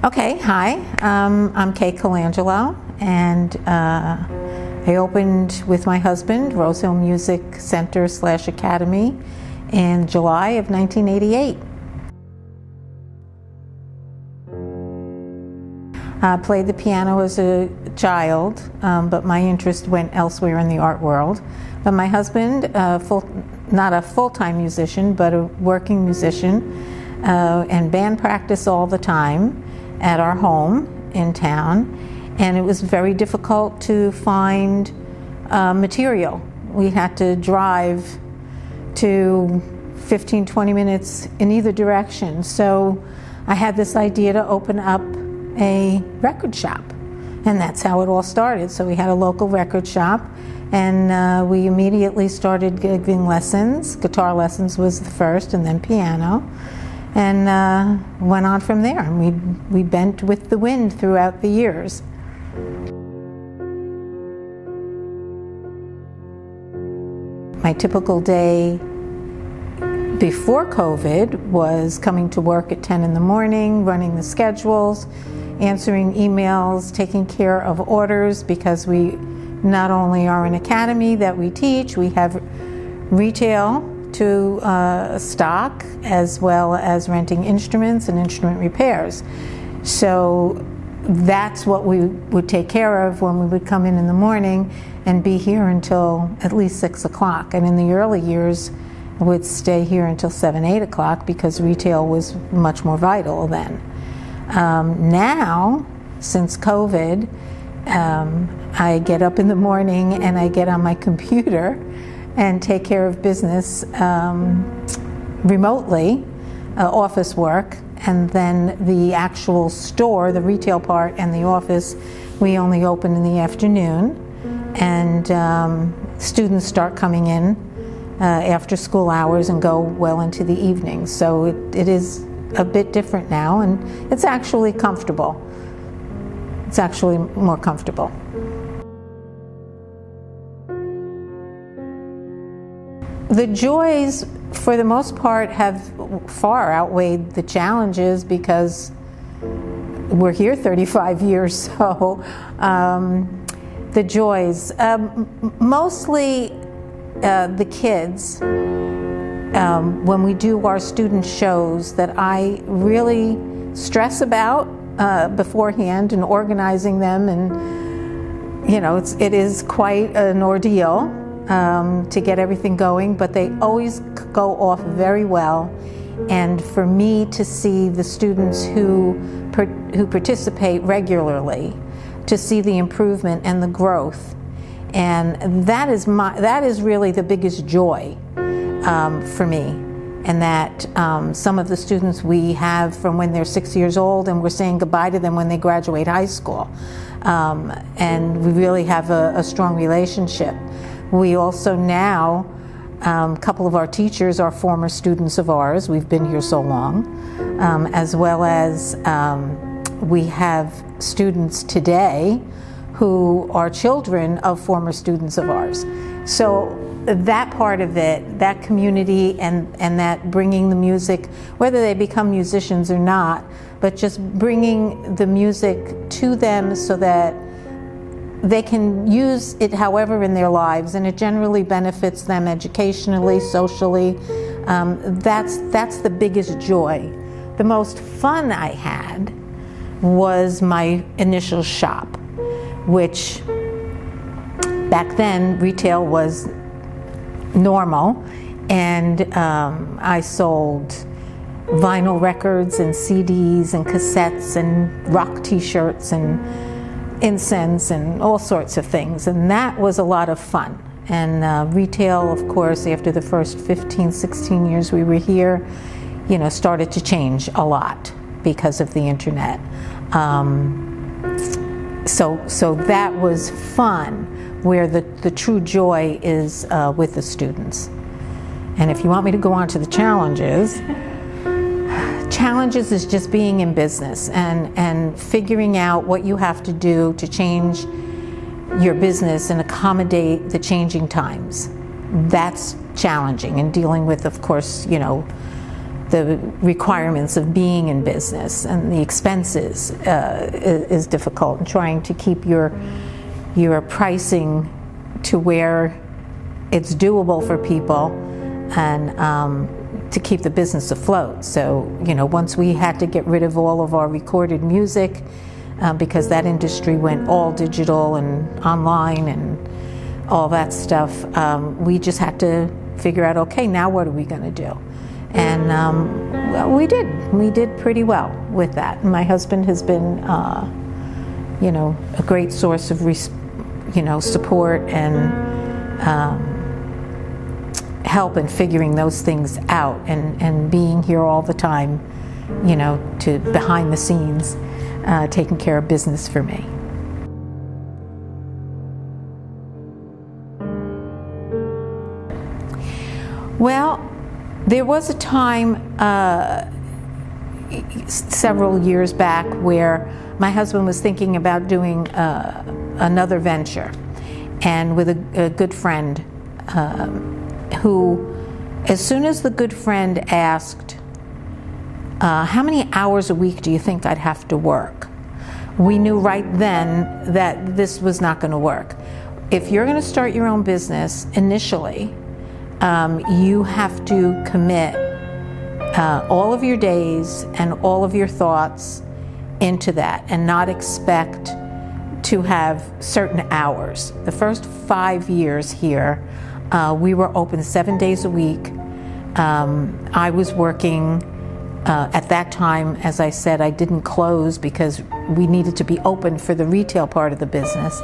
Okay, hi, I'm Kaye Colangelo, and I opened with my husband Rose Hill Music Center / Academy in July of 1988. I played the piano as a child, but my interest went elsewhere in the art world. But my husband, not a full-time musician, but a working musician, and band practice all the time at our home in town, and it was very difficult to find material. We had to drive to 15-20 minutes in either direction, so I had this idea to open up a record shop, and that's how it all started. So we had a local record shop, and we immediately started giving lessons. Guitar lessons was the first, and then piano, and went on from there. And we bent with the wind throughout the years. My typical day before COVID was coming to work at 10 in the morning, running the schedules, answering emails, taking care of orders, because we not only are an academy that we teach, we have retail to stock, as well as renting instruments and instrument repairs. So that's what we would take care of when we would come in the morning and be here until at least 6 o'clock. And in the early years, I would stay here until 7, 8 o'clock because retail was much more vital then. Now, since COVID, I get up in the morning and I get on my computer and take care of business remotely, office work, and then the actual store, the retail part, and the office, we only open in the afternoon, and students start coming in after school hours and go well into the evening. So it is a bit different now, and it's actually comfortable. It's actually more comfortable. The joys, for the most part, have far outweighed the challenges because we're here 35 years, so the joys. Mostly the kids, when we do our student shows, that I really stress about beforehand and organizing them, and it is quite an ordeal to get everything going, but they always go off very well. And for me to see the students who participate regularly, to see the improvement and the growth, and that is really the biggest joy for me. And that some of the students we have from when they're 6 years old, and we're saying goodbye to them when they graduate high school, and we really have a strong relationship. We also now, a couple of our teachers are former students of ours. We've been here so long, as well as we have students today who are children of former students of ours. So that part of it, that community, and that bringing the music, whether they become musicians or not, but just bringing the music to them so that they can use it however in their lives, and it generally benefits them educationally, socially. That's the biggest joy. The most fun I had was my initial shop, which back then retail was normal, and I sold vinyl records and CDs and cassettes and rock t-shirts and incense and all sorts of things, and that was a lot of fun. And retail, of course, after the first 15, 16 years we were here, started to change a lot because of the internet. So that was fun, where the true joy is with the students. And if you want me to go on to the challenges is just being in business and figuring out what you have to do to change your business and accommodate the changing times. That's challenging, and dealing with, of course, the requirements of being in business, and the expenses is difficult, and trying to keep your pricing to where it's doable for people, and to keep the business afloat. So, once we had to get rid of all of our recorded music, because that industry went all digital and online and all that stuff, we just had to figure out, okay, now what are we going to do? And well, we did pretty well with that. And my husband has been, a great source of, support and help in figuring those things out, and being here all the time, to behind the scenes, taking care of business for me. Well, there was a time several years back where my husband was thinking about doing another venture, and with a good friend who, as soon as the good friend asked, how many hours a week do you think I'd have to work? We knew right then that this was not going to work. If you're going to start your own business initially, you have to commit all of your days and all of your thoughts into that, and not expect to have certain hours. The first 5 years here, we were open 7 days a week. I was working at that time, as I said, I didn't close because we needed to be open for the retail part of the business.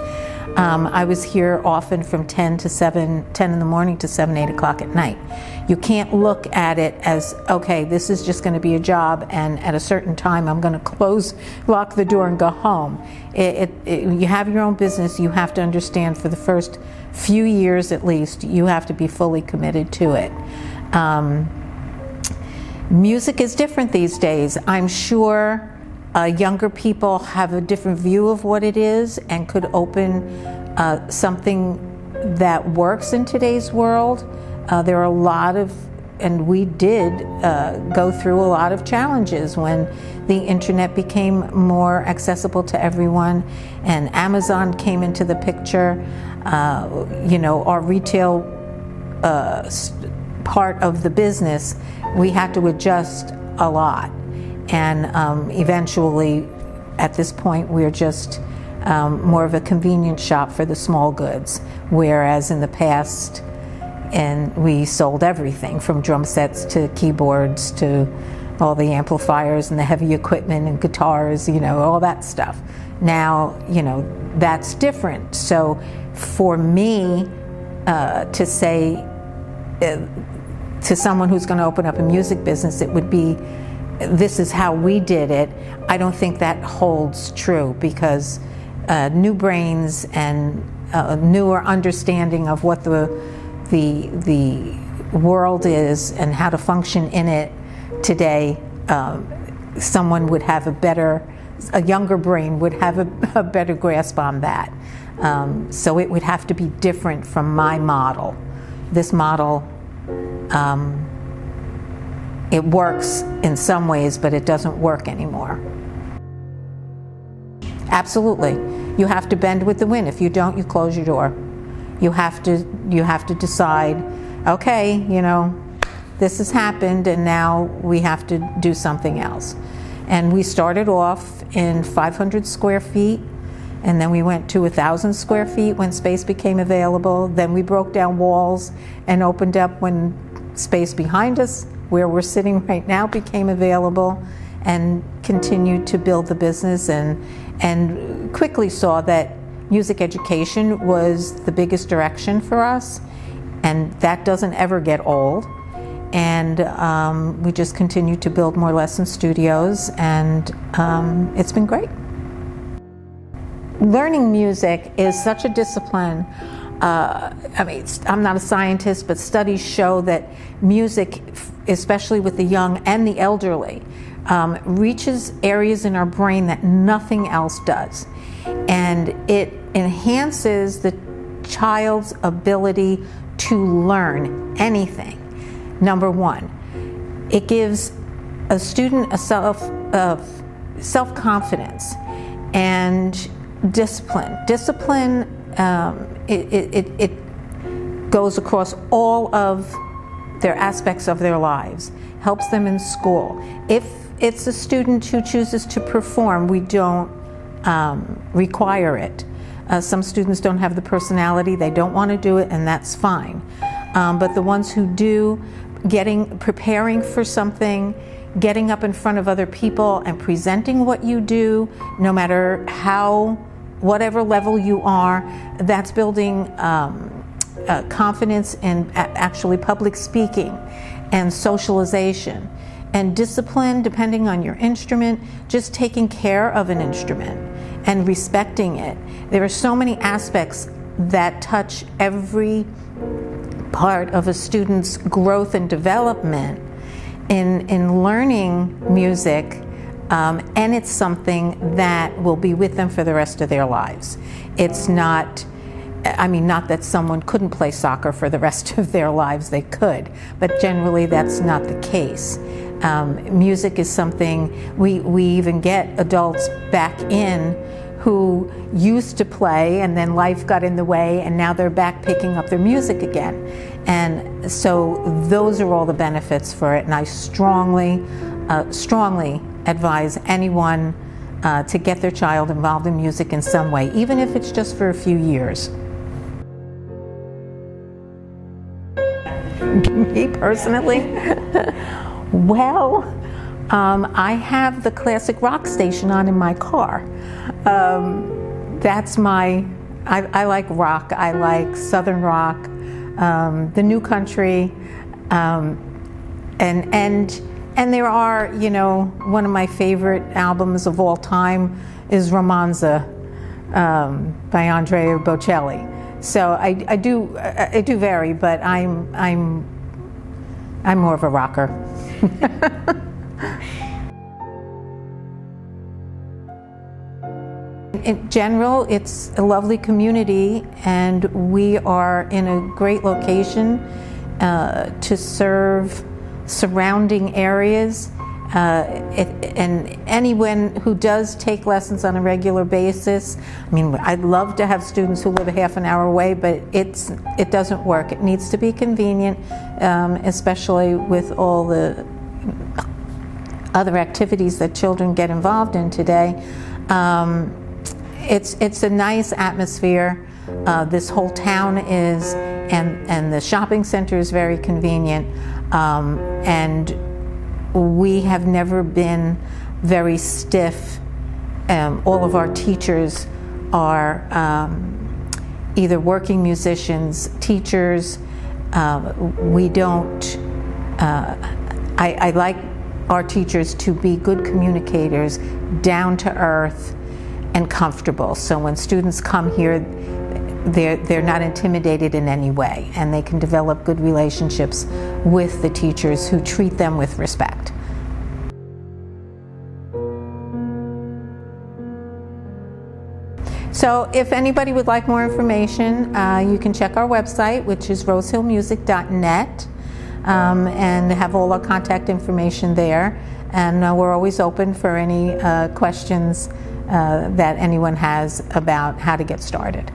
I was here often from 10 in the morning to 7, 8 o'clock at night. You can't look at it as, okay, this is just going to be a job, and at a certain time I'm going to lock the door and go home. You have your own business, you have to understand for the first few years at least, you have to be fully committed to it. Music is different these days. I'm sure younger people have a different view of what it is, and could open something that works in today's world. There are a lot of, and we did go through a lot of challenges when the internet became more accessible to everyone, and Amazon came into the picture. Our retail part of the business, we had to adjust a lot. And eventually, at this point, we're just more of a convenience shop for the small goods, whereas in the past, and we sold everything from drum sets to keyboards to all the amplifiers and the heavy equipment and guitars, all that stuff. Now, that's different. So for me to say to someone who's going to open up a music business, it would be, this is how we did it. I don't think that holds true, because new brains and newer understanding of what the world is and how to function in it today, someone would have a younger brain would have a better grasp on that. So it would have to be different from my model. This model, it works in some ways, but it doesn't work anymore. Absolutely. You have to bend with the wind. If you don't, you close your door. You have to decide, okay, this has happened, and now we have to do something else. And we started off in 500 square feet, and then we went to 1,000 square feet when space became available. Then we broke down walls and opened up when space behind us, where we're sitting right now, became available, and continued to build the business, and quickly saw that music education was the biggest direction for us, and that doesn't ever get old. And we just continued to build more lesson studios, and it's been great. Learning music is such a discipline. I'm not a scientist, but studies show that music, especially with the young and the elderly, reaches areas in our brain that nothing else does. And it enhances the child's ability to learn anything. Number one, It gives a student a self-confidence and discipline. Discipline, it goes across all of their aspects of their lives, helps them in school. If it's a student who chooses to perform, we don't require it. Some students don't have the personality, they don't want to do it, and that's fine. But the ones who do, preparing for something, getting up in front of other people and presenting what you do, no matter whatever level you are, that's building confidence in actually public speaking and socialization. And discipline, depending on your instrument, just taking care of an instrument and respecting it. There are so many aspects that touch every part of a student's growth and development in learning music, and it's something that will be with them for the rest of their lives. It's not, not that someone couldn't play soccer for the rest of their lives, they could, but generally that's not the case. Music is something, we even get adults back in who used to play and then life got in the way and now they're back picking up their music again. And so those are all the benefits for it, and I strongly advise anyone to get their child involved in music in some way, even if it's just for a few years. Me personally? Well, I have the classic rock station on in my car. That's I like rock, I like Southern rock, the new country, and there are, one of my favorite albums of all time is Romanza by Andrea Bocelli. So I do vary, but I'm more of a rocker. In general, it's a lovely community, and we are in a great location to serve surrounding areas. And anyone who does take lessons on a regular basis, I'd love to have students who live a half an hour away, but it doesn't work. It needs to be convenient, especially with all the other activities that children get involved in today. It's a nice atmosphere. This whole town is, and the shopping center is very convenient, and we have never been very stiff. All of our teachers are either working musicians, teachers. We don't, I like our teachers to be good communicators, down to earth, and comfortable. So when students come here, they're not intimidated in any way, and they can develop good relationships with the teachers who treat them with respect. So if anybody would like more information, you can check our website, which is rosehillmusic.net, and have all our contact information there. And we're always open for any questions that anyone has about how to get started.